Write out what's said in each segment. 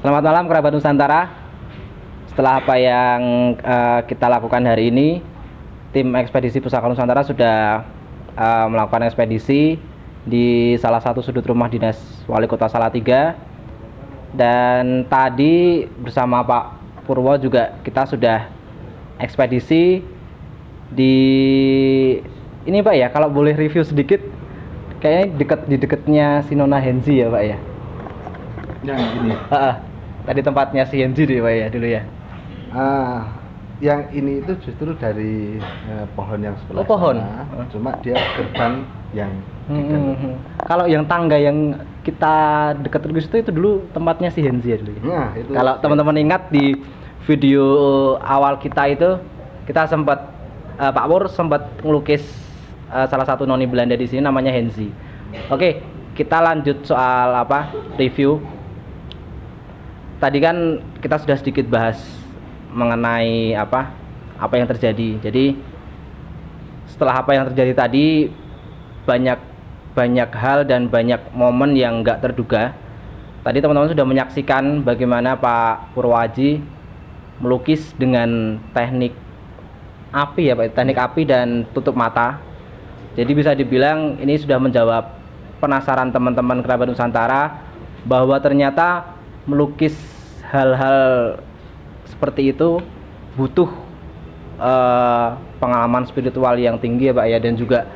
Selamat malam kerabat Nusantara. Setelah apa yang kita lakukan hari ini, tim ekspedisi Pusaka Nusantara sudah melakukan ekspedisi di salah satu sudut rumah dinas Wali Kota Salatiga. Dan tadi bersama Pak Purwo juga kita sudah ekspedisi di ini Pak ya, kalau boleh review sedikit, kayaknya di dekatnya Sinona Henzi ya Pak ya. Yang ini. Tadi tempatnya si Henzi deh Pak ya dulu ya. Yang ini itu justru dari pohon yang sebelah pohon. Sana, cuma dia gerbang yang digantung. Kalau yang tangga yang kita dekat terus itu dulu tempatnya si Henzi ya dulu ya. Nah, itu. Kalau teman-teman ingat di video awal kita itu, kita sempat Pak Pur sempat ngelukis salah satu noni Belanda di sini namanya Henzi. Oke, kita lanjut soal review. Tadi kan kita sudah sedikit bahas mengenai apa yang terjadi. Jadi setelah apa yang terjadi tadi, banyak hal dan banyak momen yang nggak terduga. Tadi teman-teman sudah menyaksikan bagaimana Pak Purwaji melukis dengan teknik api ya Pak, teknik api dan tutup mata. Jadi bisa dibilang ini sudah menjawab penasaran teman-teman kerabat Nusantara bahwa ternyata melukis hal-hal seperti itu butuh pengalaman spiritual yang tinggi ya Pak ya, dan juga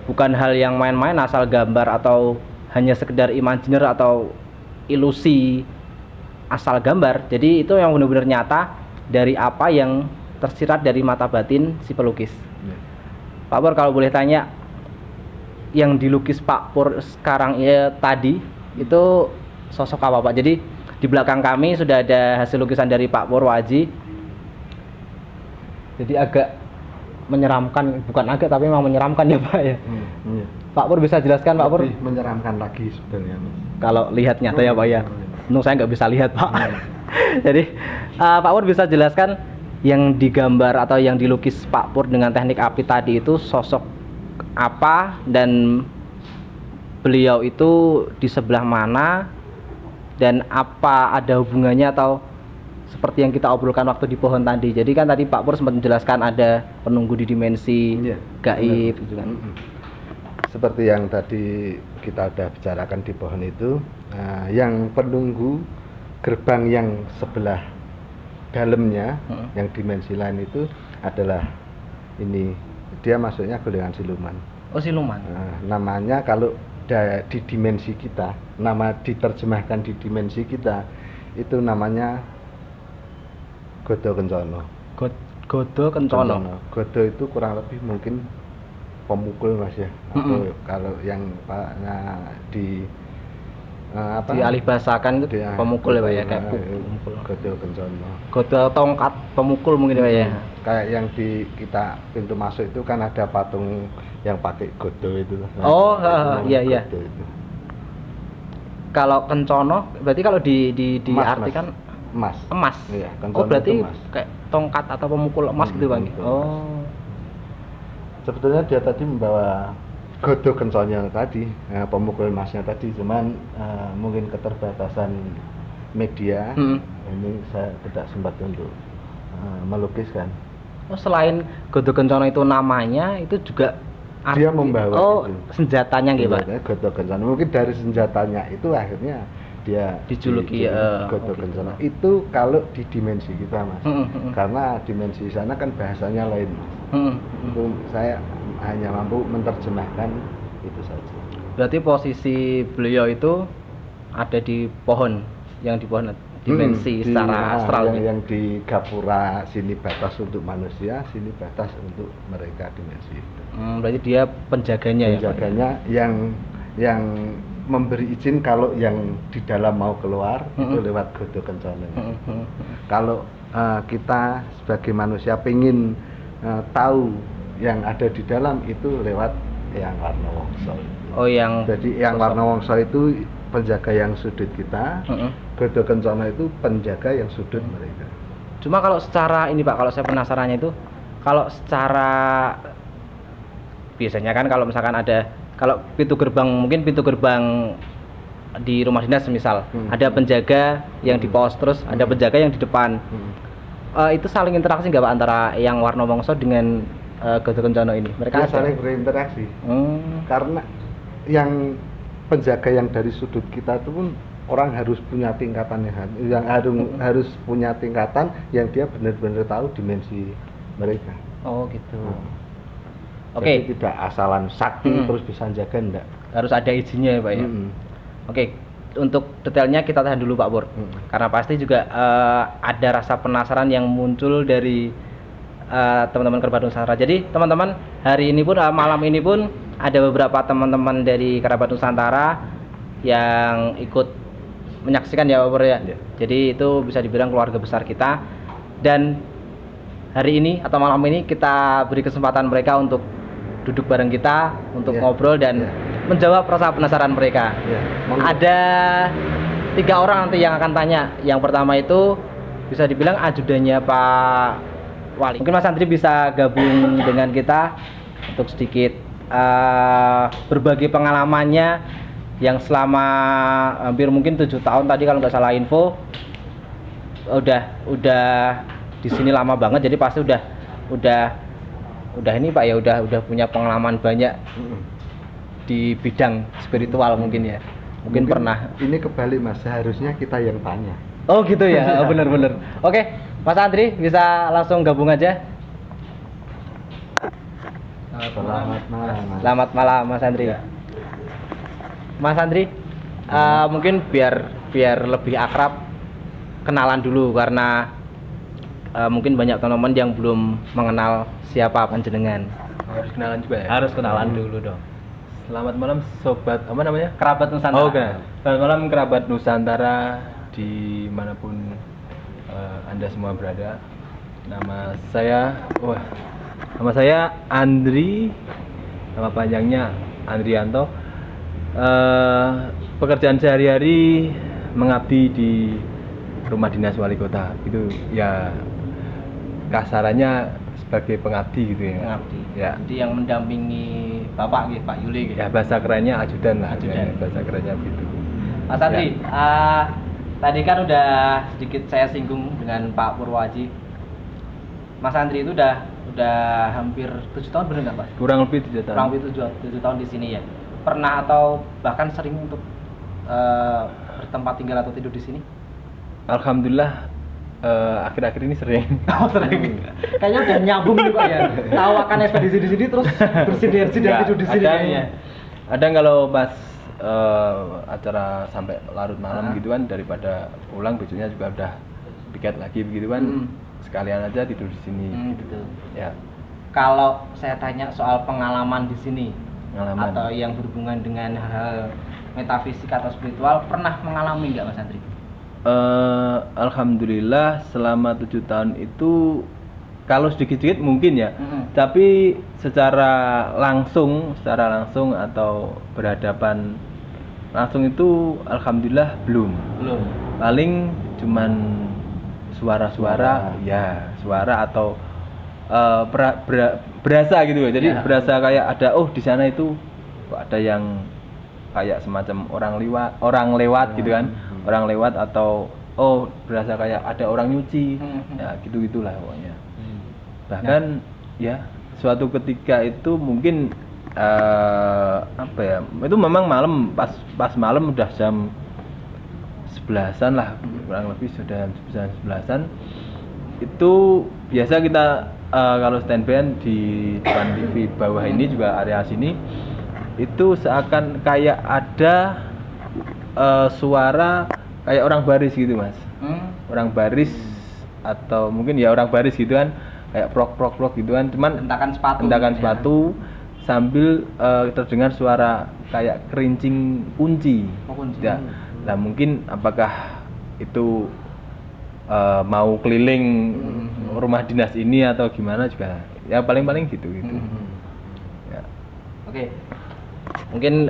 bukan hal yang main-main asal gambar atau hanya sekedar imajiner atau ilusi asal gambar. Jadi itu yang benar-benar nyata dari apa yang tersirat dari mata batin si pelukis. Pak Pur, kalau boleh tanya, yang dilukis Pak Pur sekarang ya tadi itu sosok apa Pak? Jadi di belakang kami sudah ada hasil lukisan dari Pak Purwaji. Jadi agak menyeramkan, bukan agak tapi memang menyeramkan ya Pak ya. Iya. Pak Pur bisa jelaskan Pak Pur? Lebih menyeramkan lagi sebenarnya. Kalau lihat nyata ya Pak ya. Untung saya nggak bisa lihat Pak. Jadi Pak Pur bisa jelaskan yang digambar atau yang dilukis Pak Pur dengan teknik api tadi itu sosok apa, dan beliau itu di sebelah mana, dan apa ada hubungannya atau seperti yang kita obrolkan waktu di pohon tadi. Jadi kan tadi Pak Pur sempat menjelaskan ada penunggu di dimensi gaib gitu kan. Seperti yang tadi kita udah bicarakan di pohon itu, yang penunggu gerbang yang sebelah dalamnya, yang dimensi lain itu adalah ini, dia masuknya golongan siluman. Oh, siluman. Namanya kalau di dimensi kita, nama diterjemahkan di dimensi kita itu namanya Godo Kencono. Godo Kencono. Godo itu kurang lebih mungkin pemukul Mas ya. Atau kalau yang di dialih bahasakan itu pemukul ya Pak ya, kayak pemukul. Godo Kencono. Godo tongkat pemukul mungkin Pak ya. Kayak yang di kita pintu masuk itu kan ada patung yang pakai godo itu. Iya. Kalau Kencono berarti kalau diartikan emas. Iya, berarti emas. kayak tongkat atau pemukul emas gitu Bang. Sebetulnya dia tadi membawa godo kenconya tadi, pemukul emasnya tadi, cuman mungkin keterbatasan media, ini saya tidak sempat untuk melukiskan. Selain Godo Kencono itu namanya, itu juga dia membawa senjatanya gitu Pak. Godo Kencono, mungkin dari senjatanya itu akhirnya dia dijuluki Godo Kencono. Itu kalau di dimensi kita Mas, karena dimensi sana kan bahasanya lain. Itu saya hanya mampu menerjemahkan itu saja. Berarti posisi beliau itu ada di pohon, yang di pohon dimensi secara astral. Yang di gapura, sini batas untuk manusia, sini batas untuk mereka dimensi itu. Berarti dia penjaganya ya. Penjaganya yang memberi izin kalau yang di dalam mau keluar itu lewat Godo Kencono. Kalau kita sebagai manusia pengen tahu yang ada di dalam itu lewat yang Warna Wongso. Jadi yang Warna Wongso itu penjaga yang sudut kita, Godo Kencono itu penjaga yang sudut mereka. Cuma kalau secara ini Pak, kalau saya penasarannya itu, kalau secara biasanya kan kalau misalkan ada, kalau pintu gerbang, mungkin pintu gerbang di rumah dinas misal ada penjaga yang di pos, terus ada penjaga yang di depan. Itu saling interaksi nggak Pak antara yang Warna Mongso dengan Gatot Kencana ini? Mereka Dia saling berinteraksi. Karena yang penjaga yang dari sudut kita itu pun orang harus punya tingkatan yang harus punya tingkatan yang dia benar-benar tahu dimensi mereka. Oh gitu. Jadi Oke. tidak asalan sakti terus bisa jaga, enggak. Harus ada izinnya ya Pak ya. Oke, untuk detailnya kita tahan dulu Pak Pur. Karena pasti juga ada rasa penasaran yang muncul dari teman-teman kerabat Nusantara. Jadi teman-teman, hari ini pun malam ini pun ada beberapa teman-teman dari kerabat Nusantara yang ikut menyaksikan ya Pak Pur ya. Jadi itu bisa dibilang keluarga besar kita, dan hari ini atau malam ini kita beri kesempatan mereka untuk duduk bareng kita untuk ngobrol dan menjawab rasa penasaran mereka. Ada 3 orang nanti yang akan tanya. Yang pertama itu bisa dibilang ajudannya Pak Wali. Mungkin Mas Andri bisa gabung dengan kita untuk sedikit berbagi pengalamannya yang selama hampir mungkin 7 tahun tadi kalau nggak salah info. Udah di sini lama banget, jadi pasti udah ini Pak ya, udah punya pengalaman banyak di bidang spiritual mungkin ya. Mungkin pernah. Ini kebalik Mas, seharusnya kita yang tanya. Oh gitu ya, bener. Oke, Mas Andri bisa langsung gabung aja. Selamat malam Mas. Selamat malam Mas Andri. Mas Andri, mungkin biar lebih akrab, kenalan dulu karena mungkin banyak teman-teman yang belum mengenal siapa panjenengan. Harus kenalan juga ya? Harus kenalan dulu dong. Selamat malam sobat, apa namanya? Kerabat Nusantara. Oh, okay. Selamat malam kerabat Nusantara dimanapun Anda semua berada. Nama saya Andri, nama panjangnya Andrianto. Pekerjaan sehari-hari mengabdi di rumah dinas wali kota. Itu ya kasarannya sebagai pengabdi gitu ya. Pengabdi. Ya. Jadi yang mendampingi Bapak gitu, Pak Yuli gitu. Ya bahasa kerennya ajudan lah. Ajudan. Ya, bahasa kerennya gitu. Mas Andri, tadi kan udah sedikit saya singgung dengan Pak Purwaji. Mas Andri itu udah hampir 7 tahun benar nggak Pak? Kurang lebih 7 tahun. Kurang lebih 7 tahun di sini ya. Pernah atau bahkan sering untuk bertempat tinggal atau tidur di sini? Alhamdulillah akhir-akhir ini sering. Oh sering. Kayaknya udah nyambung nih Pak ya. Tahu akan ekspedisi di sini terus bersinergi dan tidur di sini kayaknya. Kadang kalau pas acara sampai larut malam gitu kan, daripada pulang besoknya juga udah piket lagi begitu kan, sekalian aja tidur di sini. Gitu. Ya. Kalau saya tanya soal pengalaman di sini, Pengalaman. atau yang berhubungan dengan hal metafisik atau spiritual, pernah mengalami nggak Mas Andri? Alhamdulillah selama 7 tahun itu kalau sedikit-sedikit mungkin ya, tapi secara langsung atau berhadapan langsung itu alhamdulillah belum. Paling cuman suara-suara ya, suara atau berasa gitu ya. Jadi berasa kayak ada di sana itu kok ada yang kayak semacam orang lewat gitu kan. Orang lewat atau berasa kayak ada orang nyuci. Ya, gitu-gitulah pokoknya. Bahkan ya suatu ketika itu mungkin apa ya? Itu memang malam, pas malam udah jam 11-an lah, kurang lebih sudah jam 11-an. Itu biasa kita kalau standby di depan TV bawah ini juga area sini itu seakan kayak ada suara kayak orang baris gitu Mas. Orang baris atau mungkin ya orang baris gitu kan, kayak prok gitu kan, cuman hentakan sepatu sambil terdengar suara kayak kerincing kunci. Ya. Nah mungkin apakah itu mau keliling rumah dinas ini atau gimana juga ya, paling gitu. Ya. Oke. Mungkin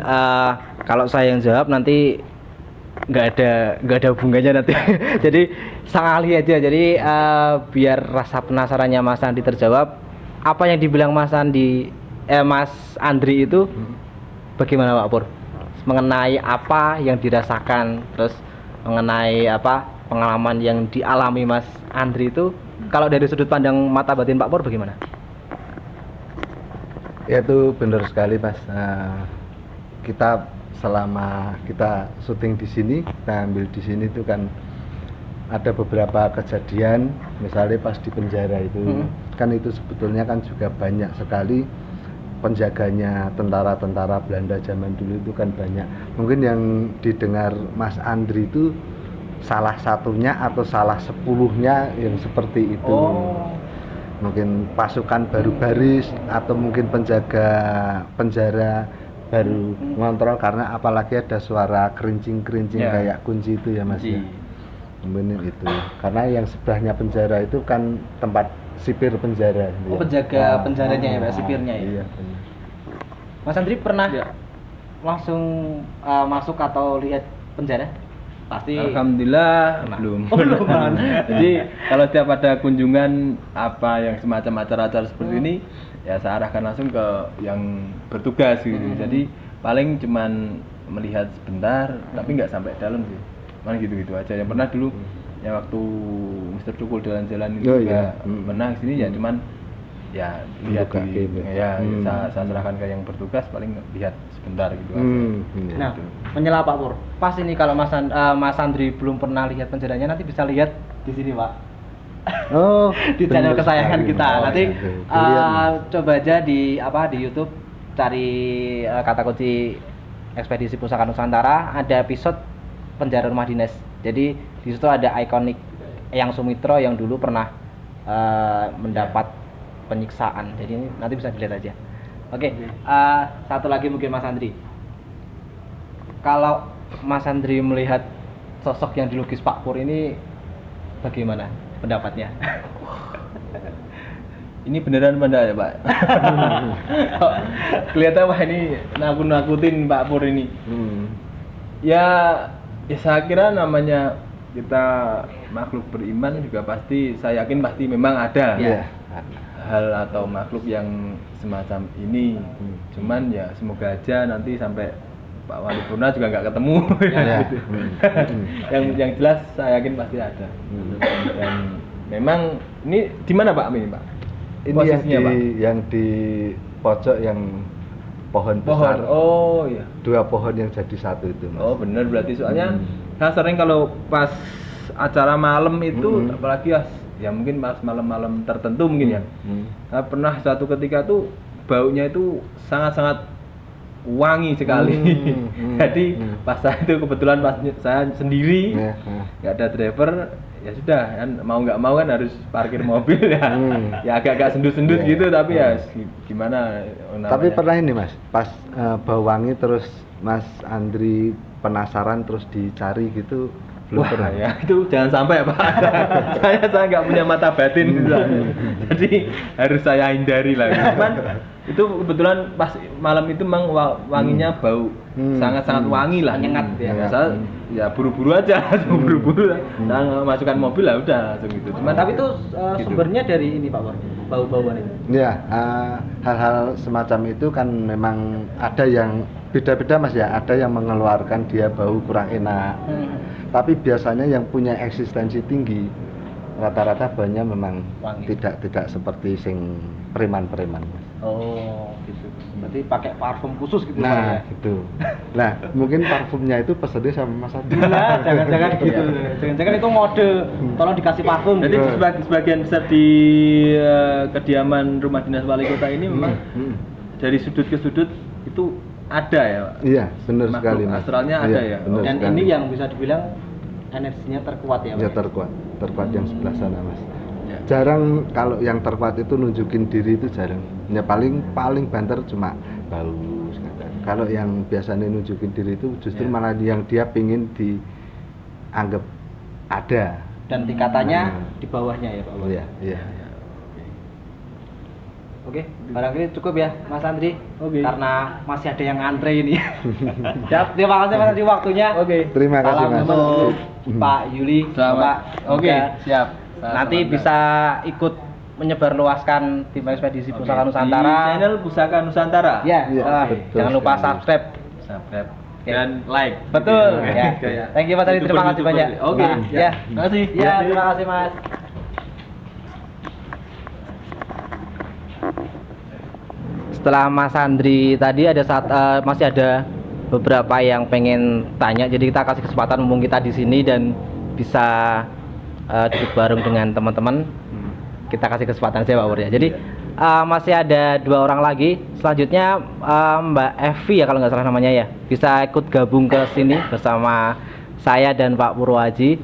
kalau saya yang jawab nanti nggak ada hubungannya nanti. Jadi sang ahli aja. Jadi biar rasa penasarannya Mas Andi terjawab, apa yang dibilang Mas Andri itu bagaimana Pak Pur? mengenai apa yang dirasakan, terus mengenai apa pengalaman yang dialami Mas Andri itu, kalau dari sudut pandang mata batin Pak Pur bagaimana? Ya itu benar sekali Mas. Kita selama kita syuting di sini, kita ambil di sini itu kan ada beberapa kejadian, misalnya pas di penjara itu, kan itu sebetulnya kan juga banyak sekali penjaganya tentara-tentara Belanda zaman dulu itu kan banyak. Mungkin yang didengar Mas Andri itu salah satunya atau salah 10-nya yang seperti itu. Mungkin pasukan baru baris atau mungkin penjaga penjara baru ngontrol karena apalagi ada suara kerincing-kerincing kayak kunci itu ya Mas ya. Mungkin itu. Karena yang sebelahnya penjara itu kan tempat sipir penjara. Penjaga penjaranya ya Pak, sipirnya ya. Iya. Mas Andri pernah langsung masuk atau lihat penjara? Pasti. Alhamdulillah belum. Belum. Jadi kalau setiap ada kunjungan apa yang semacam acara-acara seperti ini, ya saya arahkan langsung ke yang bertugas gitu. Jadi paling cuman melihat sebentar, tapi nggak sampai dalam sih. Paling gitu-gitu aja. Yang pernah dulu, yang waktu Mr. Cukul jalan-jalan itu juga pernah sini ya, cuman ya lihat saya serahkan ke yang bertugas, paling lihat sebentar gitu aja. Nah, menyela Pak Pur. Pas ini kalau Mas Andri belum pernah lihat penjaranya, nanti bisa lihat di sini Pak. Oh, Di channel kesayangan kita. Nanti iya. coba aja di YouTube cari kata kunci Ekspedisi Pusaka Nusantara, ada episode penjara rumah dinas. Jadi di situ ada ikonik Eyang Sumitro yang dulu pernah mendapat penyiksaan. Jadi ini nanti bisa dilihat aja. Oke. Satu lagi mungkin Mas Andri. Kalau Mas Andri melihat sosok yang dilukis Pak Pur ini bagaimana pendapatnya? Ini beneran benda ya Pak? Kelihatan wah ini nakut-nakutin Pak Pur ini. Ya saya kira namanya kita makhluk beriman juga pasti, saya yakin pasti memang ada hal atau makhluk yang semacam ini. Cuman ya semoga aja nanti sampai Pak Wali Purna juga nggak ketemu. Gitu. Yang jelas saya yakin pasti ada. Dan memang ini di mana Pak ini Pak? Ini Posisinya, yang di pojok yang pohon besar. Oh iya. 2 pohon yang jadi satu itu Mas. Oh benar, berarti soalnya saya sering kalau pas acara malam itu apalagi ya mungkin pas malam-malam tertentu mungkin ya. Saya pernah suatu ketika tuh baunya itu sangat-sangat wangi sekali. Jadi pas saya itu kebetulan pas saya sendiri, nggak ada driver, ya sudah kan mau nggak mau kan harus parkir mobil ya. Ya agak-agak sendut-sendut gitu, tapi ya gimana namanya. Tapi pernah ini Mas, pas bau wangi terus Mas Andri penasaran terus dicari gitu, belum pernah ya itu jangan sampai Pak. saya nggak punya mata batin gitu. Jadi harus saya hindari lah. Cuman itu kebetulan pas malam itu memang wanginya bau sangat-sangat wangi lah, menyengat ya. Saya ya buru-buru aja, buru-buru nah, masukkan mobil lah udah langsung gitu. Cuman Tapi itu sumbernya dari ini Pak Pur, bau-bauan itu. Ya, hal-hal semacam itu kan memang ada yang beda-beda Mas ya, ada yang mengeluarkan dia bau kurang enak. Tapi biasanya yang punya eksistensi tinggi rata-rata baunya memang wangi. tidak seperti sing preman-preman Mas. Oh, gitu. Berarti pakai parfum khusus gitu Pak Nah, ya. gitu. Nah, mungkin parfumnya itu pesennya sama Mas Andri. Nah, jangan-jangan gitu. Jangan-jangan itu mode tolong dikasih parfum. jadi sebagian besar di kediaman rumah dinas wali kota ini memang dari sudut ke sudut itu ada ya Pak? Iya, benar Makhluk sekali Mas. astralnya ada ya? benar Dan sekali. ini yang bisa dibilang energinya terkuat ya Pak. Ya terkuat yang sebelah sana Mas. Ya. Jarang kalau yang terkuat itu nunjukin diri itu jarang. Ya paling banter cuma bau sekadar. Kalau yang biasanya nunjukin diri itu justru malah yang dia pingin dianggap ada. Dan tingkatannya di bawahnya ya Pak. Oh iya, iya. Oke, barangkali cukup ya Mas Andri. Oke. Karena masih ada yang antre ini. Siap, terima kasih Mas Andri waktunya. Oke. Terima kasih Salam Mas. untuk Pak Yuli, Selamat. Bapak. Oke, Juga siap. Nanti bisa ikut menyebarluaskan tim ekspedisi Pusaka Di Nusantara. channel Pusaka Nusantara. Ya, Iya, betul jangan lupa sekali. subscribe. Subscribe. Oke. dan like. Betul. Gitu. Ya. Kayak Thank you Mas Adi, terima kasih YouTuber-YouTuber. banyak. Oke. Nah, ya. Terima kasih. Ya, terima kasih Mas. Setelah Mas Andri tadi masih ada beberapa yang pengen tanya, jadi kita kasih kesempatan mumpung kita di sini dan bisa duduk bareng dengan teman-teman. Kita kasih kesempatan saya Pak Pur ya. Jadi masih ada 2 orang lagi. Selanjutnya Mbak Evi ya kalau nggak salah namanya ya, bisa ikut gabung ke sini bersama saya dan Pak Purwaji.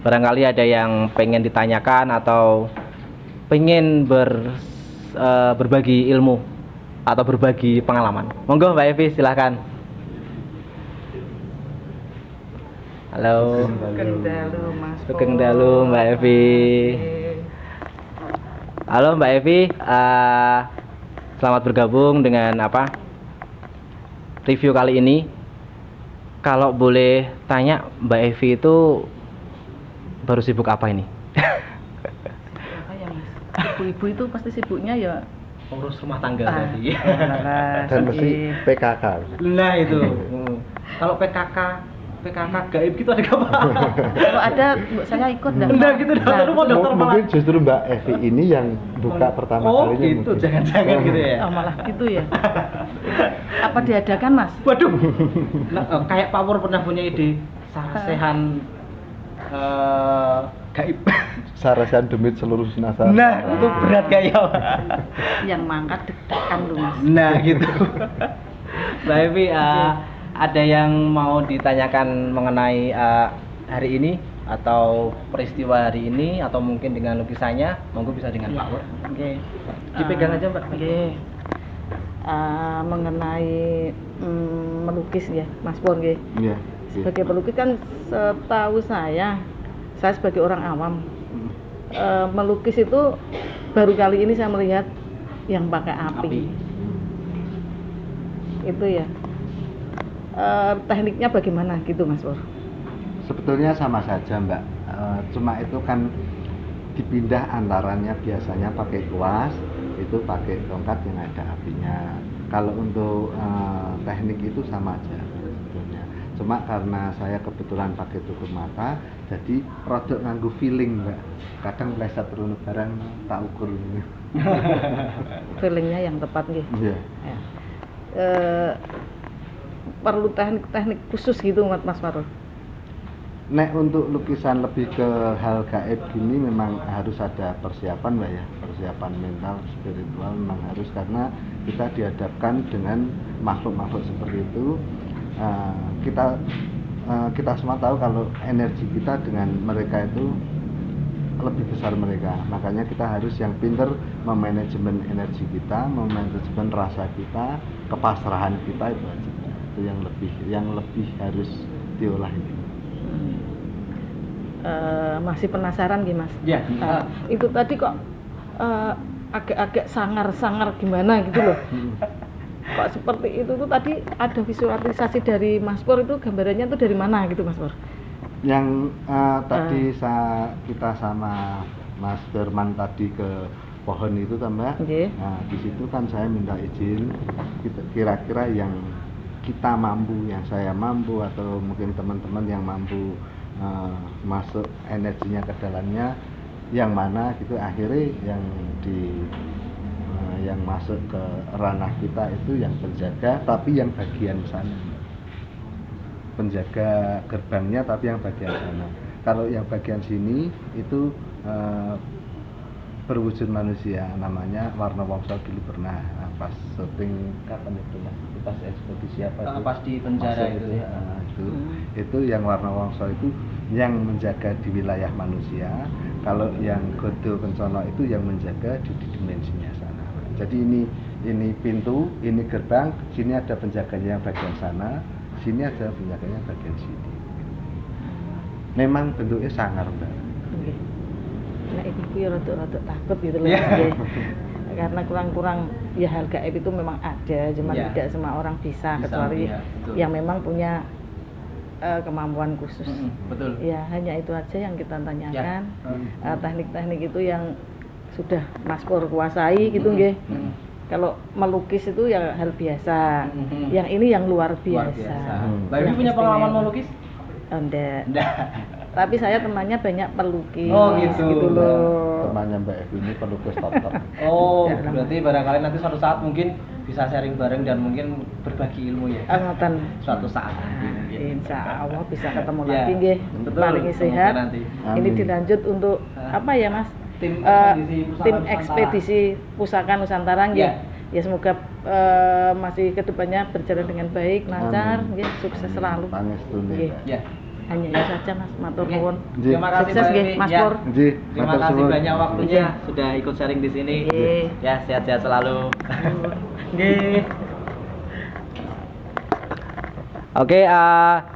Barangkali ada yang pengen ditanyakan atau pengen berbagi ilmu atau berbagi pengalaman. Monggo Mbak Evi, silahkan. Halo. Sugeng dalu Mas. Sugeng dalu Mbak Evi. Halo Mbak Evi, selamat bergabung dengan review kali ini. Kalau boleh tanya Mbak Evi itu baru sibuk apa ini? Apa ya Mas? Ibu-ibu itu pasti sibuknya ya Urus rumah tangga ah, tadi. olahraga, Dan mesti sedih. PKK. Nah itu. Kalau PKK gaib gitu ada nggak Pak? Kalau ada saya ikut dah. Enggak gitu dah. Nah, Lu mau daftar malah. Mungkin justru Mbak Evi ini yang buka pertama Oh kalinya gitu, mungkin. jangan-jangan gitu ya. oh, malah gitu ya. Apa diadakan Mas? Waduh. Nah, kayak Pak Pur pernah punya ide sarasehan gaib. Sarasan demit seluruh Nusantara. Nah, itu berat kayak Yang mangkat deg-degan lu Mas. Nah, gitu. Mbak Evi, ada yang mau ditanyakan mengenai hari ini atau peristiwa hari ini atau mungkin dengan lukisannya? Monggo bisa dengan Pak Pur. Oke. Dipegang aja, Mbak. Oke. Mengenai melukis ya, Mas Pur nggih. Iya. Sebagai pelukis kan setahu saya sebagai orang awam melukis itu baru kali ini saya melihat yang pakai api. Itu ya. Tekniknya bagaimana gitu Mas Pur? Sebetulnya sama saja Mbak. Cuma itu kan dipindah antaranya biasanya pakai kuas, itu pakai tongkat yang ada apinya. Kalau untuk teknik itu sama aja sebetulnya. Cuma karena saya kebetulan pakai tutup mata, jadi rodok nganggu feeling Mbak. Kadang meleset turun barang tak ukur. Feelingnya yang tepat nggih. Iya. Ya. Perlu teknik-teknik khusus gitu Mas Farul. Nek untuk lukisan lebih ke hal gaib gini memang harus ada persiapan Mbak ya. Persiapan mental, spiritual memang harus, karena kita dihadapkan dengan makhluk-makhluk seperti itu. Kita semua tahu kalau energi kita dengan mereka itu lebih besar mereka. Makanya kita harus yang pinter memanajemen energi kita, memanajemen rasa kita, kepasrahan kita itu aja. Itu yang lebih harus diolah itu. Masih penasaran gih Mas? Ya. Itu tadi kok agak-agak sangar-sangar gimana gitu loh. Kok seperti itu tuh tadi ada visualisasi dari Mas Pur, itu gambarannya tuh dari mana gitu Mas Pur? Yang tadi kita sama Mas Firman tadi ke pohon itu kan Mbak. Okay. Nah di situ kan saya minta izin kira-kira yang kita mampu, yang saya mampu atau mungkin teman-teman yang mampu masuk energinya ke dalamnya yang mana gitu, akhirnya yang masuk ke ranah kita itu yang penjaga tapi yang bagian sana, penjaga gerbangnya tapi yang bagian sana. Kalau yang bagian sini itu berwujud manusia, namanya Warna Wongso. Dulu pernah pas syuting kapan itu Mas? Pas ekspedisi apa itu? Pas di penjara Masuk itu ya. Itu yang Warna Wongso itu yang menjaga di wilayah manusia. Kalau yang Godo Kencono itu yang menjaga di dimensinya sana. Jadi ini pintu, ini gerbang, sini ada penjaganya yang bagian sana, sini ada penjaganya yang bagian sini. Memang bentuknya sangar Mbak. Okay. Nah itu ya rada-rada takut gitu loh. Yeah. Okay. Karena kurang-kurang ya hal gaib itu memang ada, cuman Yeah. tidak semua orang bisa kecuali ya, betul. yang memang punya kemampuan khusus. Betul. Ya hanya itu aja yang kita tanyakan. Ya. Teknik-teknik itu yang sudah Mas Pur kuasai gitu nggih. Kalau melukis itu ya hal biasa. Mhm. Yang ini yang luar Luar biasa. biasa. Hmm. Mbak Evi Yang punya pengalaman istimewa. melukis? Enggak. Enggak. Tapi saya temannya banyak pelukis. Oh, gitu. loh. Temannya Mbak Evi ini pelukis top. Oh, Ya, berarti barangkali nanti suatu saat mungkin bisa sharing bareng dan mungkin berbagi ilmu ya. Angkatan. Suatu saat nanti mungkin. Insya Allah bisa ketemu Ya, lagi nggih. betul. Paling Semoga sehat. nanti. Ini Amin. dilanjut untuk apa ya Mas? Tim Tim ekspedisi Pusaka ekspedisi Pusaka Nusantara nggih. Ya. Ya semoga masih kedepannya berjalan dengan baik, lancar, Amin. nggih, sukses selalu. Pangestune, Nggih. Pak. Ya. Hanya itu saja Mas, matur Oke. nuwun. Terima kasih Sukses Mbak nggih, Evi. Mas Ya. Pur. Nggih, Terima matur kasih suwun. banyak waktunya sudah ikut sharing di sini. Nggih. Ya, sehat-sehat selalu. Nggih. Oke,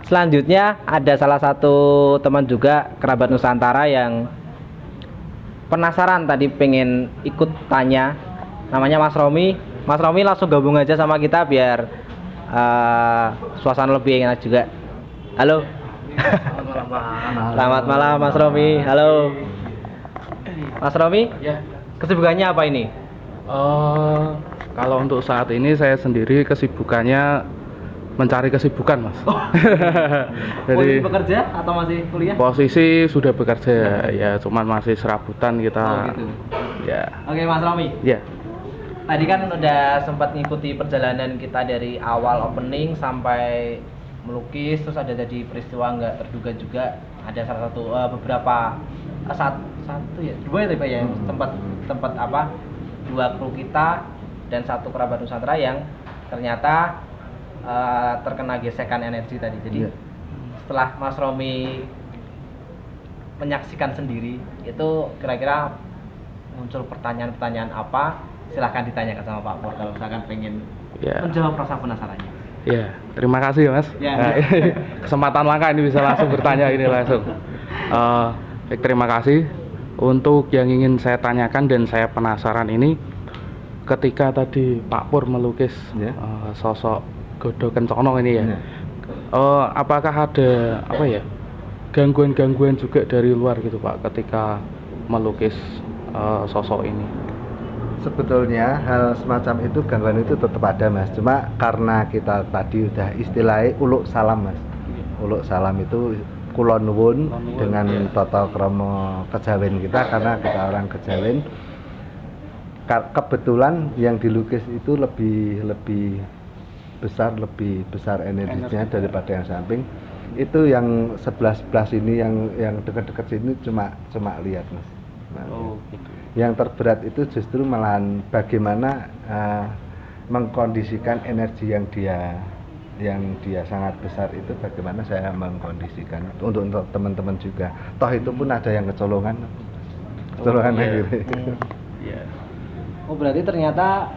selanjutnya ada salah satu teman juga kerabat Nusantara yang penasaran tadi pengen ikut tanya. Namanya Mas Romi. Mas Romi langsung gabung aja sama kita biar suasana lebih enak juga. Halo. Selamat malam Mas Romi. Halo. Mas Romi, Ya, kesibukannya apa ini? kalau untuk saat ini saya sendiri kesibukannya mencari kesibukan, Mas. Posisi Jadi bekerja atau masih kuliah? posisi sudah bekerja, ya cuman masih serabutan kita. Oh, gitu. Ya, Oke Mas Romi, ya, tadi kan udah sempat ngikuti perjalanan kita dari awal opening sampai melukis, terus ada jadi peristiwa nggak terduga juga, ada salah satu beberapa satu ya dua ya Pak ya, tempat apa dua kru kita dan satu kerabat Nusantara yang ternyata terkena gesekan energi tadi. Jadi Iya. setelah Mas Romi menyaksikan sendiri itu kira-kira muncul pertanyaan-pertanyaan apa, silahkan ditanyakan sama Pak Pur kalau misalkan pengen ya, menjawab rasa penasarannya. ya. Terima kasih, Mas. Ya. Nah, kesempatan langka ini bisa langsung bertanya ini langsung. Baik, terima kasih untuk yang ingin saya tanyakan dan saya penasaran ini. Ketika tadi Pak Pur melukis Ya. sosok Godo Kencono ini ya, Ya. apakah ada apa ya gangguan-gangguan juga dari luar gitu Pak ketika melukis sosok ini? Sebetulnya hal semacam itu, gangguan itu tetap ada Mas. Cuma karena kita tadi udah istilahnya uluk salam Mas. Uluk salam itu kulon nuwun dengan tata krama kejawen kita, karena kita orang kejawen. Kebetulan yang dilukis itu lebih besar energinya daripada yang samping. Itu yang sebelah ini, yang dekat-dekat sini cuma lihat Mas. Nah, Gitu. yang terberat itu justru malahan bagaimana mengkondisikan energi yang dia sangat besar itu, bagaimana saya mengkondisikan untuk teman-teman juga. Toh itu pun ada yang kecolongan iya. gitu. Iya. Oh berarti ternyata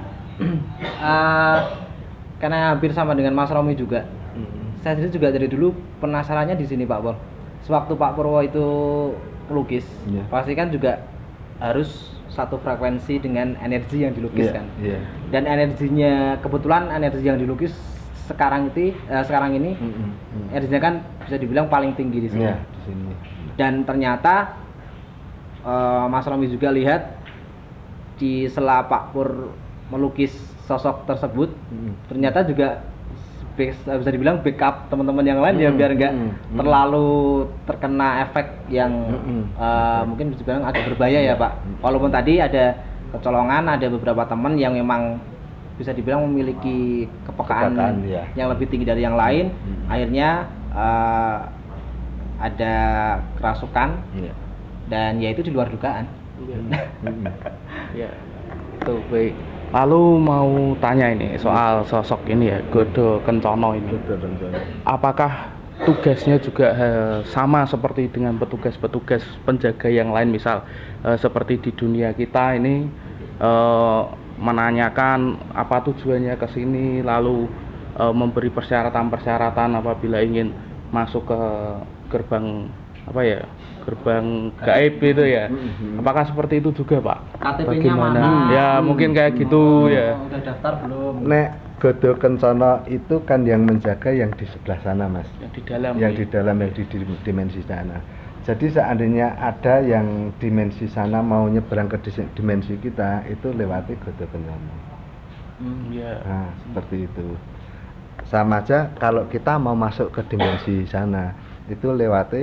karena hampir sama dengan Mas Romi juga. Saya sendiri juga dari dulu penasarannya di sini Pak Pur. Sewaktu Pak Purwo itu melukis, Iya. pasti kan juga harus satu frekuensi dengan energi yang dilukiskan. Iya. Dan energinya, kebetulan energi yang dilukis sekarang ini energinya kan bisa dibilang paling tinggi di sini. Iya, di sini. Dan ternyata Mas Romi juga lihat di sela Pak Pur melukis sosok tersebut, ternyata juga bisa dibilang backup teman-teman yang lain ya, biar nggak terlalu terkena efek yang mungkin bisa dibilang agak berbahaya ya Pak. Walaupun tadi ada kecolongan, ada beberapa teman yang memang bisa dibilang memiliki kepekaan ya. yang lebih tinggi dari yang lain, akhirnya ada kerasukan Iya. dan ya itu di luar dugaan. Ya, itu baik. Lalu mau tanya ini soal sosok ini ya, Godo Kencono ini. Apakah tugasnya juga sama seperti dengan petugas-petugas penjaga yang lain, misal seperti di dunia kita ini menanyakan apa tujuannya ke sini, lalu memberi persyaratan-persyaratan apabila ingin masuk ke gerbang gerbang gaib itu ya. Apakah seperti itu juga Pak? KTP-nya Bagaimana? mana? Ya mungkin kayak gitu ya. Udah daftar belum? Nek Godo Kencono itu kan yang menjaga yang di sebelah sana Mas. Yang di dalam. Yang ya. di dalam, yang di dimensi sana. Jadi seandainya ada yang dimensi sana mau nyebrang ke dimensi kita, itu lewati Godo Kencono. Iya. Nah, seperti itu. Sama aja kalau kita mau masuk ke dimensi sana, itu lewat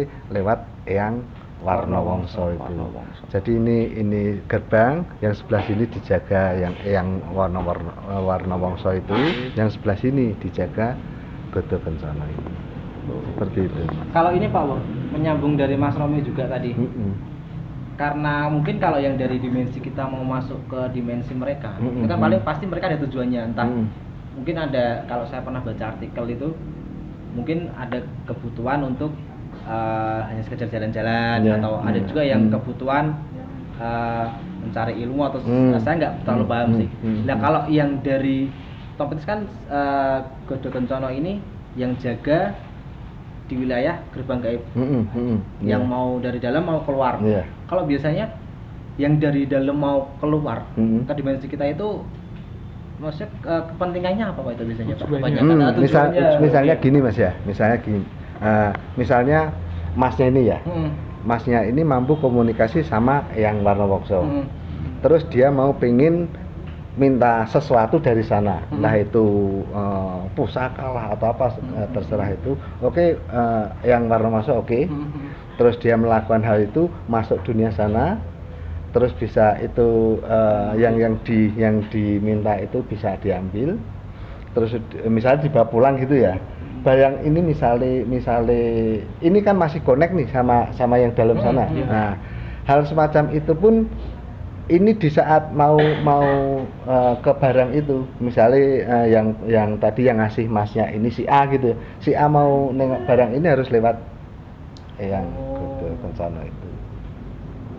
Eyang Warna Wongso itu. Warna Wongso. Jadi ini gerbang, yang sebelah sini dijaga yang Eyang Warna Wongso itu, yang sebelah sini dijaga Godo Kencana itu. Seperti itu. Kalau ini Pak Wur, menyambung dari Mas Romi juga tadi. Karena mungkin kalau yang dari dimensi kita mau masuk ke dimensi mereka, itu kan paling pasti mereka ada tujuannya, entah mungkin ada, kalau saya pernah baca artikel itu mungkin ada kebutuhan untuk hanya sekedar jalan-jalan, atau ada juga yang kebutuhan mencari ilmu atau saya nggak terlalu paham sih. Nah kalau yang dari Tompits kan Godo Kencana ini yang jaga di wilayah gerbang gaib, yang mau dari dalam mau keluar. Kalau biasanya yang dari dalam mau keluar ke dimensi kita itu, maksudnya kepentingannya apa Pak itu biasanya Pak? Kebanyakan atau misalnya gini Mas ya, misalnya gini, misalnya Masnya ini ya, Masnya ini mampu komunikasi sama yang Warna Wongso, terus dia mau pengen minta sesuatu dari sana, entah itu pusaka lah atau apa, terserah itu. Oke, yang Warna Wongso oke. Terus dia melakukan hal itu, masuk dunia sana, terus bisa itu yang diminta itu bisa diambil, terus misalnya dibawa pulang gitu ya. Bayang ini misalnya ini kan masih connect nih sama yang dalam sana. Nah, hal semacam itu pun ini di saat mau ke barang itu, misalnya yang tadi yang ngasih Masnya ini si A gitu, si A mau nengok barang ini harus lewat yang Godo Kencana itu.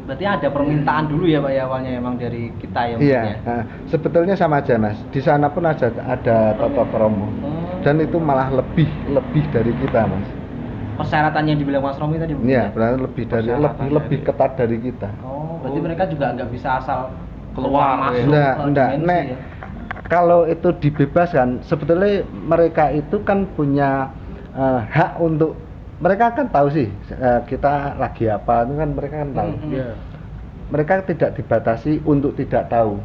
Berarti ada permintaan dulu ya Pak ya, awalnya emang dari kita yang Iya, punya. sebetulnya sama aja Mas. Di sana pun ada toto kromo, dan itu malah lebih dari kita Mas. Persyaratan yang dibilang Mas Romi tadi mungkin Iya, ya? berarti lebih ketat dari kita. Oh, berarti mereka juga nggak bisa asal keluar masuk Enggak, ke dimensi Nek. ya? Kalau itu dibebaskan, sebetulnya mereka itu kan punya hak untuk, mereka kan tahu sih kita lagi apa, itu kan mereka kan tahu. Mereka tidak dibatasi untuk tidak tahu.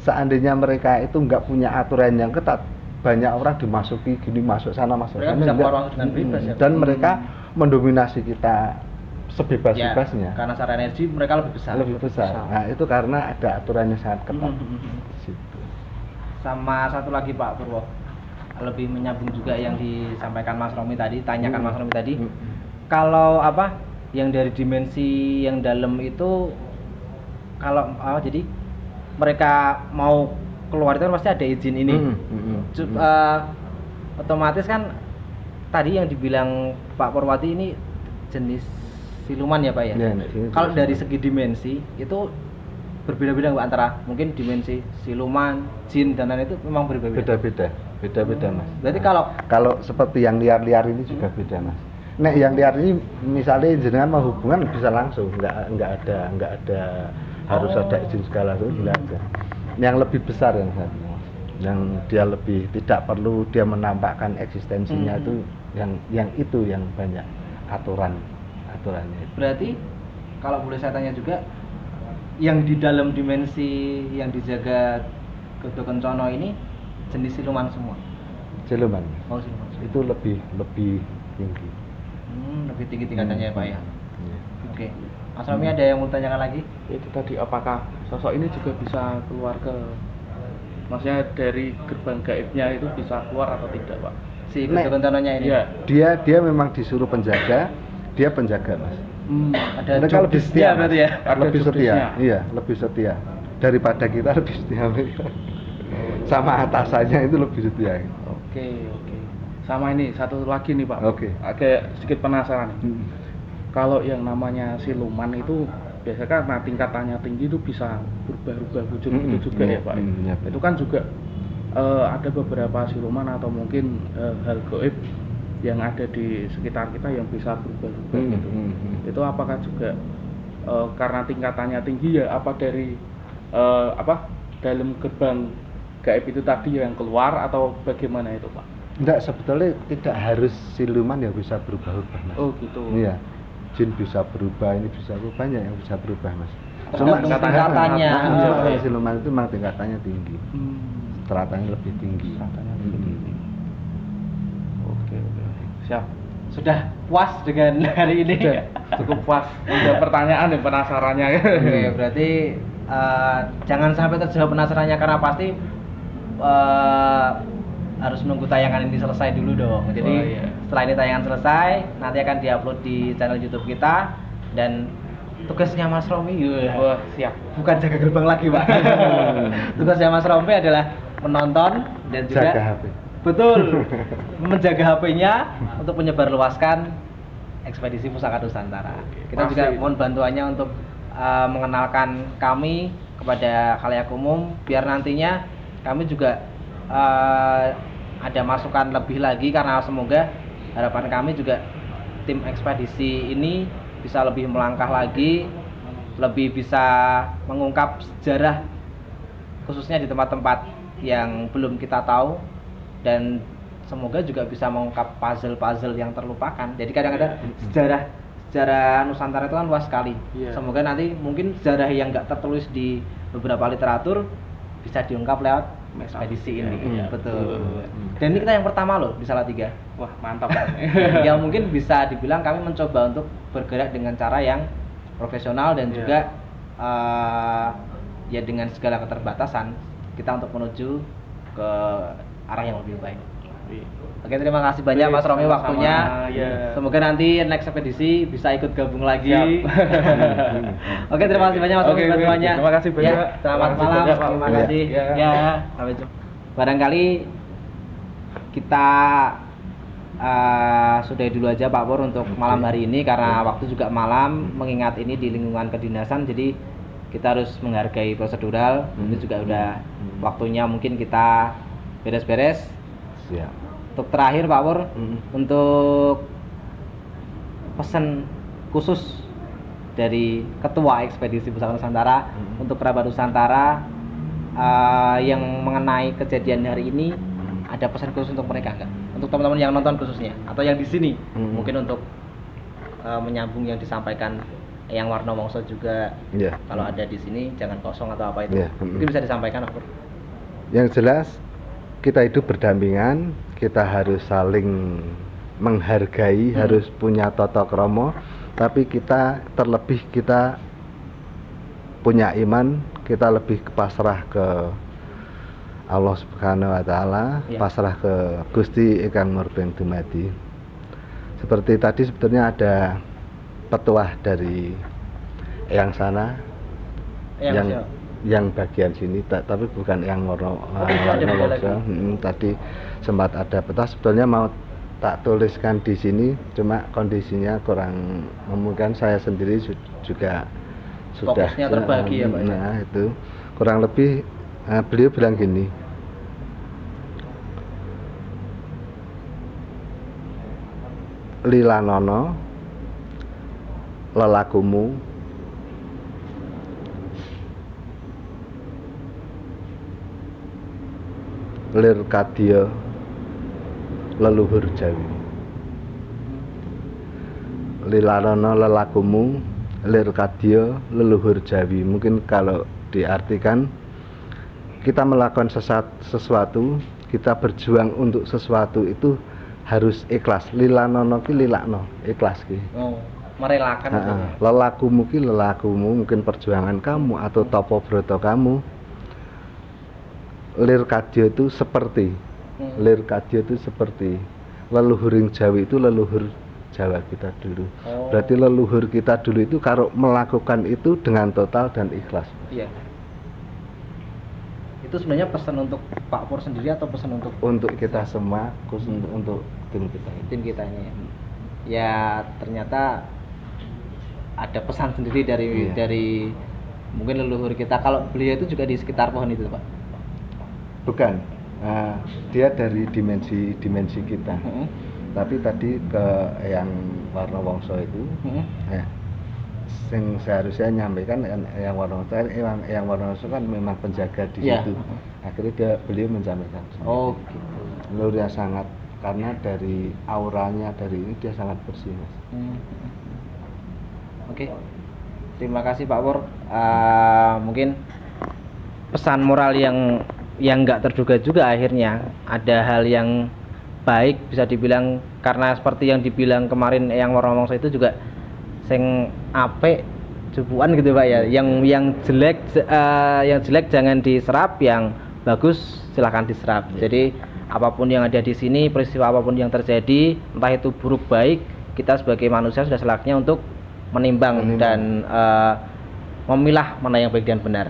Seandainya mereka itu nggak punya aturan yang ketat, banyak orang dimasuki gini, masuk sana masuk Mereka sana, bisa enggak. keluar dengan bebas ya? Dan mereka mendominasi kita sebebas-bebasnya. Ya, karena secara energi mereka lebih besar. Lebih besar. Nah, itu karena ada aturannya sangat ketat. Di situ. Sama satu lagi Pak Purwo, lebih menyambung juga yang disampaikan Mas Romi tadi, tanyakan Mas Romi tadi. Kalau apa yang dari dimensi yang dalam itu, kalau jadi mereka mau keluar itu kan pasti ada izin ini. Otomatis kan tadi yang dibilang Pak Purwati ini jenis siluman ya Pak ya? Kalau dari segi dimensi itu berbeda-beda Pak, antara mungkin dimensi siluman, jin dan lain itu memang berbeda-beda. Beda-beda Mas. Berarti Nah, kalau seperti yang liar-liar ini juga beda Mas. Nek yang liar ini misalnya jenengan mau hubungan bisa langsung, nggak ada harus ada izin segala itu, nggak ada. Yang lebih besar yang satu, yang dia lebih tidak perlu dia menampakkan eksistensinya itu, yang itu yang banyak aturannya itu. Berarti kalau boleh saya tanya juga, yang di dalam dimensi yang dijaga Godo Kencana ini jenis siluman semua? Siluman. Oh, siluman. Itu lebih tinggi. Lebih tinggi tingkatannya ya Pak ya? Iya. Oke. Mas Romi ada yang mau tanyakan lagi? Itu tadi, apakah sosok ini juga bisa keluar ke, maksudnya dari gerbang gaibnya itu bisa keluar atau tidak Pak? Si Godo Kencananya ini? Iya. Dia memang disuruh penjaga, dia penjaga Mas. Ada Mereka job lebih desk-nya setia berarti ya? lebih job setia, desk-nya. iya lebih setia daripada kita, lebih setia mereka. Sama atasannya itu lebih setia. Oke. Sama ini satu lagi nih Pak. Oke. Agak sedikit penasaran. Kalau yang namanya siluman itu biasanya karena tingkatannya tinggi itu bisa berubah-ubah wujud itu juga ya Pak. Iya, Itu kan juga ada beberapa siluman atau mungkin hal gaib yang ada di sekitar kita yang bisa berubah-ubah gitu. Itu apakah juga karena tingkatannya tinggi ya, apa dari dalam gerbang gaib itu tadi yang keluar, atau bagaimana itu Pak? Enggak, sebetulnya tidak harus siluman yang bisa berubah-ubah Mas. Oh gitu. Iya. Jin bisa berubah, ini bisa berubah, banyak yang bisa berubah Mas. Tergantung tingkatannya. Siluman itu memang tingkatannya tinggi. stratanya lebih tinggi. Stratanya lebih tinggi. Oke. Siap. Sudah puas dengan hari ini? Sudah cukup puas. Udah pertanyaan dan penasarannya. Oke, berarti jangan sampai terjawab penasarannya karena pasti harus menunggu tayangan ini selesai dulu dong. Jadi Oh, iya. setelah ini tayangan selesai, nanti akan diupload di channel YouTube kita dan tugasnya Mas Romi, Wah, siap. bukan jaga gerbang lagi, Pak. Tugasnya Mas Romi adalah menonton dan juga Jaga HP. betul menjaga HP-nya untuk menyebarluaskan ekspedisi Pusaka Nusantara. Kita juga Masih. mohon bantuannya untuk mengenalkan kami kepada khalayak umum biar nantinya kami juga ada masukan lebih lagi karena semoga harapan kami juga tim ekspedisi ini bisa lebih melangkah lagi, lebih bisa mengungkap sejarah khususnya di tempat-tempat yang belum kita tahu dan semoga juga bisa mengungkap puzzle-puzzle yang terlupakan. Jadi kadang-kadang sejarah Nusantara itu kan luas sekali. Iya. Semoga nanti mungkin sejarah yang nggak tertulis di beberapa literatur bisa diungkap lewat ekspedisi ini. Iya. Betul. Dan ini kita yang pertama loh di Salatiga. Wah, mantap. Yang mungkin bisa dibilang kami mencoba untuk bergerak dengan cara yang profesional dan Iya. juga ya dengan segala keterbatasan kita untuk menuju ke arah yang lebih baik. Oke, terima kasih banyak Mas Romi Sama-sama, waktunya. ya. Semoga nanti next ekspedisi bisa ikut gabung lagi. Siap. Oke, terima kasih banyak Mas Romi Oke, bantuannya. terima kasih banyak. Ya, selamat Terima kasih malam. banyak, Pak. Terima Ya. kasih. Ya. Ya, sampai jumpa. Barangkali kita sudahi dulu aja Pak Pur untuk malam hari ini karena waktu juga malam, mengingat ini di lingkungan kedinasan, jadi kita harus menghargai prosedural. Ini juga udah waktunya mungkin kita beres-beres. Siap. Untuk terakhir Pak Pur, untuk pesan khusus dari Ketua Ekspedisi Pusaka Nusantara untuk kerabat Nusantara yang mengenai kejadian hari ini, ada pesan khusus untuk mereka nggak? Untuk teman-teman yang nonton khususnya atau yang di sini, mungkin untuk menyambung yang disampaikan yang Warna Wongso juga. Iya. Kalau ada di sini jangan kosong atau apa itu, Iya. mungkin bisa disampaikan Pak Pur. Yang jelas kita hidup berdampingan, kita harus saling menghargai, harus punya tata krama, tapi kita terlebih kita punya iman, kita lebih pasrah ke Allah Subhanahu wa taala, Ya. pasrah ke Gusti Ingkang Murbeng Dumadi. Seperti tadi sebetulnya ada petuah dari yang sana, Ya, yang Mas, ya. yang bagian sini tapi bukan yang warna ada beda lagi. tadi sempat ada peta sebetulnya mau tak tuliskan di sini, cuma kondisinya kurang memungkinkan. Saya sendiri juga sudah Fokusnya terbagi ya, Pak, ya? Nah itu kurang lebih beliau bilang gini, lilanono lelakumu lir kadya leluhur Jawi. Lilanono lelakumu lir kadya leluhur Jawi. Mungkin kalau diartikan kita melakukan sesuatu, kita berjuang untuk sesuatu itu harus ikhlas. Lilanono ki lilakno, ikhlas ki. Oh, merelakan itu. Lelakumu ki lelakumu, mungkin perjuangan kamu atau topo broto kamu. Lir kadya itu seperti, lir kadya itu seperti leluhuring Jawi, itu leluhur Jawa kita dulu. Oh. Berarti leluhur kita dulu itu kalau melakukan itu dengan total dan ikhlas. Iya. Itu sebenarnya pesan untuk Pak Pur sendiri atau pesan untuk Kita semua, khusus untuk tim kita ini. tim kita ini ya? Ya ternyata ada pesan sendiri dari Iya. dari mungkin leluhur kita. Kalau beliau itu juga di sekitar pohon itu Pak. Bukan, dia dari dimensi kita. Tapi tadi ke yang Warna Wongso itu, yang seharusnya nyampaikan yang Warna Wongso, yang Warna Wongso kan memang penjaga di Iya. situ. Akhirnya beliau menyampaikan. Oh gitu. Leluhur yang sangat, karena dari auranya dari ini dia sangat bersih, Mas. Oke. Terima kasih Pak Pur. Mungkin pesan moral yang yang nggak terduga juga akhirnya ada hal yang baik bisa dibilang, karena seperti yang dibilang kemarin yang ngomong itu juga sing apik cupuan gitu Pak ya, yang jelek jangan diserap, yang bagus silahkan diserap. Jadi apapun yang ada di sini, peristiwa apapun yang terjadi, entah itu buruk baik, kita sebagai manusia sudah selaknya untuk menimbang dan memilah mana yang baik dan benar.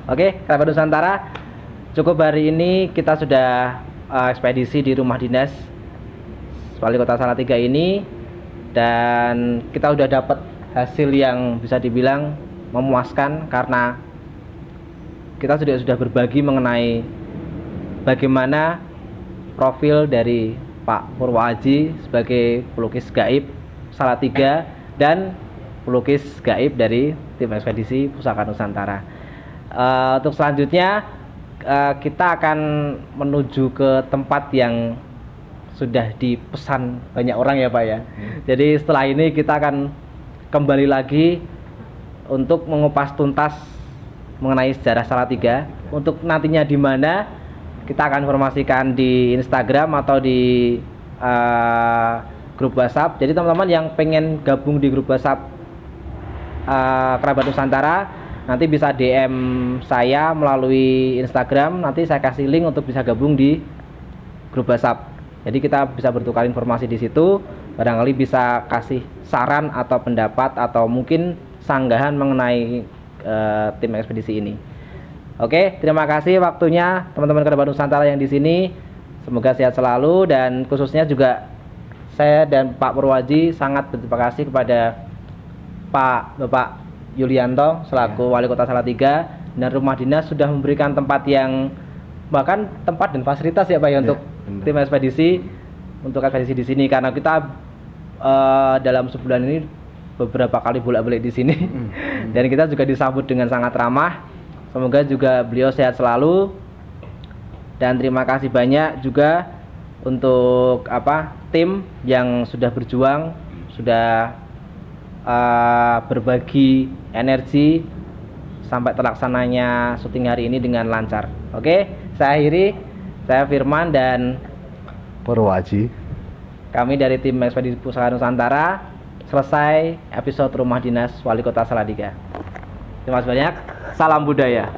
Oke, kerabat Nusantara, cukup hari ini kita sudah ekspedisi di rumah dinas Wali Kota Salatiga ini, dan kita sudah dapat hasil yang bisa dibilang memuaskan karena kita sudah berbagi mengenai bagaimana profil dari Pak Purwo Aji sebagai pelukis gaib Salatiga dan pelukis gaib dari tim ekspedisi Pusaka Nusantara. Untuk selanjutnya kita akan menuju ke tempat yang sudah dipesan banyak orang ya Pak ya. Jadi setelah ini kita akan kembali lagi untuk mengupas tuntas mengenai sejarah Salatiga. Untuk nantinya di mana kita akan informasikan di Instagram atau di grup WhatsApp. Jadi teman-teman yang pengen gabung di grup WhatsApp Kerabat Nusantara, nanti bisa DM saya melalui Instagram, nanti saya kasih link untuk bisa gabung di grup WhatsApp. Jadi kita bisa bertukar informasi di situ, barangkali bisa kasih saran atau pendapat atau mungkin sanggahan mengenai tim ekspedisi ini. Oke, terima kasih waktunya teman-teman Kerabat Nusantara yang di sini. Semoga sehat selalu, dan khususnya juga saya dan Pak Purwo Aji sangat berterima kasih kepada Bapak Yulianto selaku Wali Kota Salatiga dan rumah dinas sudah memberikan tempat yang bahkan tempat dan fasilitas ya Pak ya untuk tim ekspedisi di sini, karena kita dalam sebulan ini beberapa kali bolak-balik di sini dan kita juga disambut dengan sangat ramah. Semoga juga beliau sehat selalu, dan terima kasih banyak juga untuk tim yang sudah berjuang, sudah berbagi energi sampai terlaksananya syuting hari ini dengan lancar. Oke, saya akhiri. Saya Firman dan Purwo Aji. Kami dari tim ekspedisi Pusaka Nusantara selesai episode Rumah Dinas Wali Kota Salatiga. Terima kasih banyak. Salam budaya.